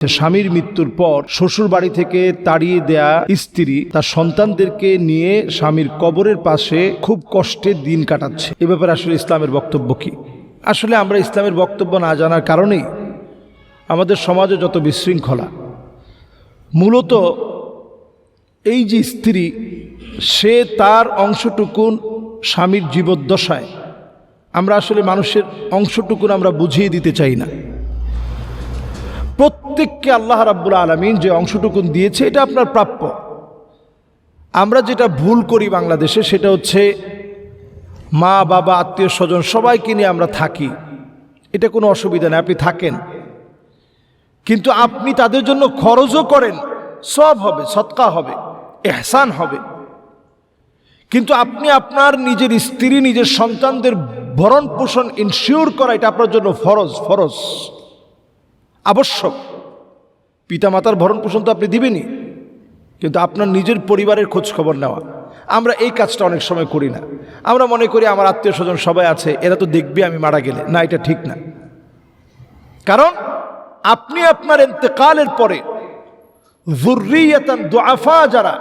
স্বামীর মৃত্যুর পর শ্বশুর বাড়ি থেকে তাড়িয়ে দেয়া স্ত্রী তার সন্তানদেরকে নিয়ে স্বামীর কবরের পাশে খুব কষ্টে দিন কাটাচ্ছে। এ ব্যাপারে আসলে ইসলামের বক্তব্য কি? আসলে আমরা ইসলামের বক্তব্য না জানার কারণেই আমাদের সমাজে যত বিশৃঙ্খলা। মূলত এই যে স্ত্রী, সে তার অংশটুকুন স্বামীর জীবদ্দশায় আমরা আসলে মানুষের অংশটুকুন আমরা বুঝিয়ে দিতে চাই না। প্রত্যেককে আল্লাহ রাব্বুল আলামিন যে অংশটুকুন দিয়েছে এটা আপনার প্রাপ্য। আমরা যেটা ভুল করি বাংলাদেশে সেটা হচ্ছে মা বাবা আত্মীয় স্বজন সবাইকে নিয়ে আমরা থাকি, এটা কোনো অসুবিধা নেই, আপনি থাকেন, কিন্তু আপনি তাদের জন্য খরচও করেন, সওয়াব হবে, সদকা হবে, ইহসান হবে, কিন্তু আপনি আপনার নিজের স্ত্রী নিজের সন্তানদের ভরণ পোষণ ইনশিওর করা এটা আপনার জন্য ফরজ আবশ্যক। পিতামাতার ভরণ পোষণ তো আপনি দিবেনই, কিন্তু আপনার নিজের পরিবারের খোঁজ খবর নেওয়া, আমরা এই কাজটা অনেক সময় করি না। আমরা মনে করি আমার আত্মীয় স্বজন সবাই আছে, এরা তো দেখবে আমি মারা গেলে। না, এটা ঠিক না। কারণ আপনি আপনার ইন্তেকালের পরে যুররিয়াতান দুআফা, যারা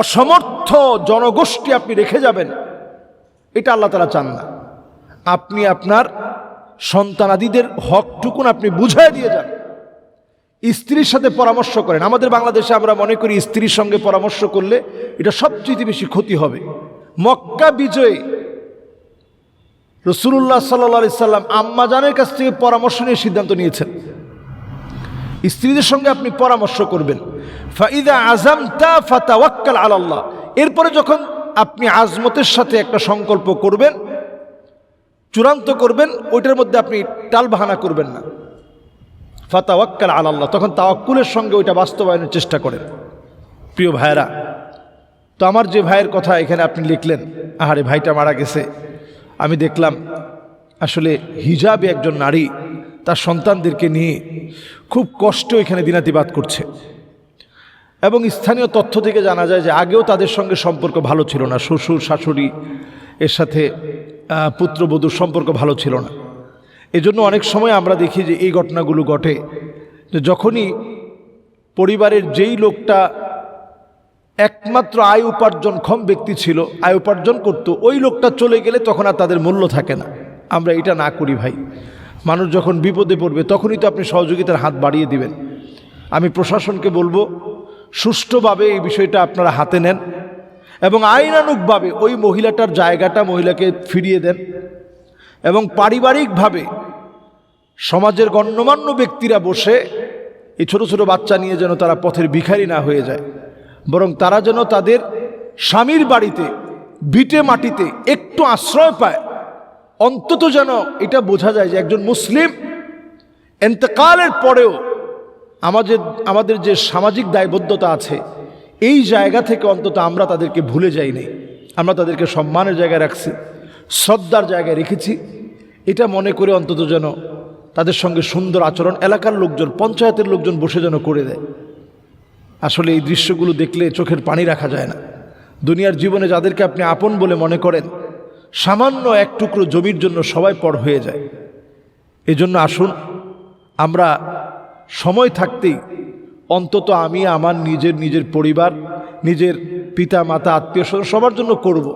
অসমর্থ জনগোষ্ঠী আপনি রেখে যাবেন, এটা আল্লাহ তাআলা চান না। আপনি আপনার সন্তানাদিদের হকটুকুন আপনি বুঝাই দিয়ে যান। স্ত্রীর সাথে পরামর্শ করেন। আমাদের বাংলাদেশে আমরা মনে করি স্ত্রীর সঙ্গে পরামর্শ করলে এটা সবচেয়ে বেশি ক্ষতি হবে। মক্কা বিজয়ে রাসূলুল্লাহ সাল্লাল্লাহু আলাইহি সাল্লাম আম্মা জানের কাছ থেকে পরামর্শ নিয়ে সিদ্ধান্ত নিয়েছেন স্ত্রীদের সঙ্গে আপনি পরামর্শ করবেন। ফাইদা আযামতা ফাতাওয়াক্কাল আলাল্লাহ, এরপরে যখন আপনি আজমতের সাথে একটা সংকল্প করবেন, চূড়ান্ত করবেন, ওইটার মধ্যে আপনি টালবাহানা করবেন না। ফাতাওয়াক্কাল আলাল্লাহ, তখন তাওয়াক্কুলের সঙ্গে ওইটা বাস্তবায়নের চেষ্টা করেন। প্রিয় ভাইরা, তো আমার যে ভাইয়ের কথা এখানে আপনি লিখলেন, আহারে ভাইটা মারা গেছে, আমি দেখলাম আসলে হিজাবে একজন নারী তার সন্তানদেরকে নিয়ে খুব কষ্ট এখানে দিনাতিবাত করছে, এবং স্থানীয় তথ্য থেকে জানা যায় যে আগেও তাদের সঙ্গে সম্পর্ক ভালো ছিল না। শ্বশুর শাশুড়ি এর সাথে পুত্রবধূর সম্পর্ক ভালো ছিল না। এজন্য অনেক সময় আমরা দেখি যে এই ঘটনাগুলো ঘটে, যে যখনই পরিবারের যেই লোকটা একমাত্র আয় উপার্জনক্ষম ব্যক্তি ছিল, আয় উপার্জন করত, ওই লোকটা চলে গেলে তখন আর তাদের মূল্য থাকে না। আমরা এটা না করি ভাই। মানুষ যখন বিপদে পড়বে তখনই তো আপনি সহযোগিতার হাত বাড়িয়ে দিবেন। আমি প্রশাসনকে বলবো, সুষ্ঠুভাবে এই বিষয়টা আপনারা হাতে নেন এবং আইনানুগভাবে ওই মহিলাটার জায়গাটা মহিলাকে ফিরিয়ে দেন, এবং পারিবারিকভাবে সমাজের গণ্যমান্য ব্যক্তিরা বসে এই ছোট ছোট বাচ্চা নিয়ে যেন তারা পথের ভিখারি না হয়ে যায়, বরং তারা যেন তাদের স্বামীর বাড়িতে ভিটে মাটিতে একটু আশ্রয় পায়। অন্তত যেন এটা বোঝা যায় যে একজন মুসলিম ইন্তেকালের পরেও আমাদের যে সামাজিক দায়বদ্ধতা আছে, এই জায়গা থেকে অন্তত আমরা তাদেরকে ভুলে যাই নাই। আমরা তাদেরকে সম্মানের জায়গায় রাখছি, শ্রদ্ধার জায়গায় রেখেছি। এটা মনে করে অন্তত যেন তাদের সঙ্গে সুন্দর আচরণ এলাকার লোকজন, পঞ্চায়েতের লোকজন বসে যেন করে দেয়। আসলে এই দৃশ্যগুলো দেখলে চোখের পানি রাখা যায় না। দুনিয়ার জীবনে যাদেরকে আপনি আপন বলে মনে করেন, সামান্য এক টুকরো জমির জন্য সবাই পর হয়ে যায়। এজন্য আসুন আমরা সময় থাকতেই অন্তত আমি আমার নিজের পরিবার, নিজের পিতা মাতা আত্মীয় স্বজন সবার জন্য করব,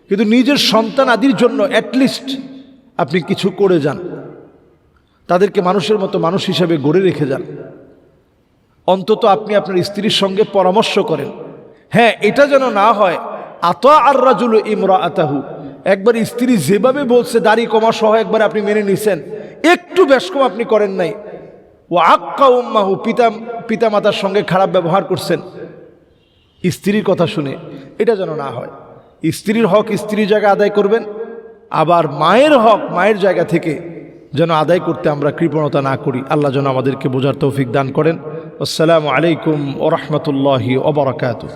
কিন্তু নিজের সন্তান আদির জন্য অ্যাটলিস্ট আপনি কিছু করে যান। তাদেরকে মানুষের মতো মানুষ হিসেবে গড়ে রেখে যান। অন্তত আপনি আপনার স্ত্রীর সঙ্গে পরামর্শ করেন। হ্যাঁ, এটা যেন না হয় আতা আর রাজুলু ইমরাআতাহু, একবার স্ত্রী যেভাবে বলছে দাড়ি কমা সহ একবার আপনি মেনে নিছেন, একটু বেশকম আপনি করেন নাই। ও আক্কা উম্মাহু, পিতা মাতার সঙ্গে খারাপ ব্যবহার করছেন স্ত্রীর কথা শুনে, এটা যেন না হয়। স্ত্রীর হক স্ত্রীর জায়গায় আদায় করবেন, আবার মায়ের হক মায়ের জায়গা থেকে যেন আদায় করতে আমরা কৃপণতা না করি। আল্লাহ যেন আমাদেরকে বোঝার তৌফিক দান করেন। আসসালামু আলাইকুম ওয়া রাহমাতুল্লাহি ওয়া বারাকাতুহু।